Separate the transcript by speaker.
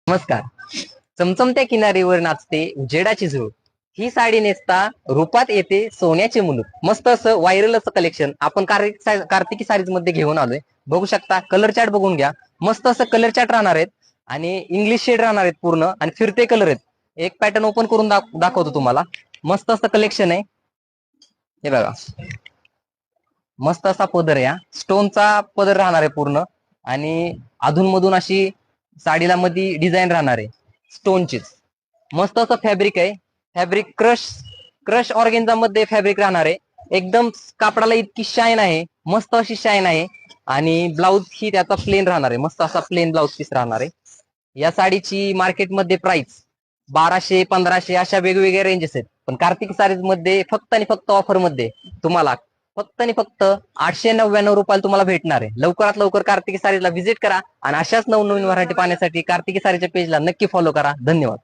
Speaker 1: नमस्कार. चमचमत्या किनारीवर नाचते उजेडाची झुळूक. ही साडी नेसता रूपात येते सोन्याचे मुलूक. मस्त असं व्हायरल असं कलेक्शन आपण कार्तिकी साडीज मध्ये घेऊन आलोय. बघू शकता, कलर चार्ट बघून घ्या. मस्त असं कलर चार्ट राहणार आहेत आणि इंग्लिश शेड राहणार आहेत पूर्ण आणि फिरते कलर आहेत. एक पॅटर्न ओपन करून दाखवतो तुम्हाला. मस्त असं कलेक्शन आहे. हे बघा, मस्त असा पदर आहे. स्टोनचा पदर राहणार आहे पूर्ण आणि अधूनमधून अशी साडीला मध्ये डिझाईन राहणार आहे स्टोनचीच. मस्त असं फॅब्रिक आहे. फॅब्रिक क्रश क्रश ऑर्गेन्झा मध्ये फॅब्रिक राहणार आहे. एकदम कापडाला इतकी शाईन आहे, मस्त अशी शाईन आहे. आणि ब्लाऊज ही त्याचा प्लेन राहणार आहे. मस्त असा प्लेन ब्लाऊज पीस राहणार आहे. या साडीची मार्केटमध्ये प्राइस 1200-1500 अशा वेगवेगळ्या रेंजेस आहेत. पण कार्तिक साडीज मध्ये फक्त आणि फक्त ऑफर मध्ये तुम्हाला फक्त आणि फक्त 899 रुपयाला तुम्हाला भेटणार आहे. लवकरात लवकर कार्तिकी साडीला व्हिजिट करा आणि अशाच नवनवीन व्हरायटी पाहण्यासाठी कार्तिकी साडीच्या पेजला नक्की फॉलो करा. धन्यवाद.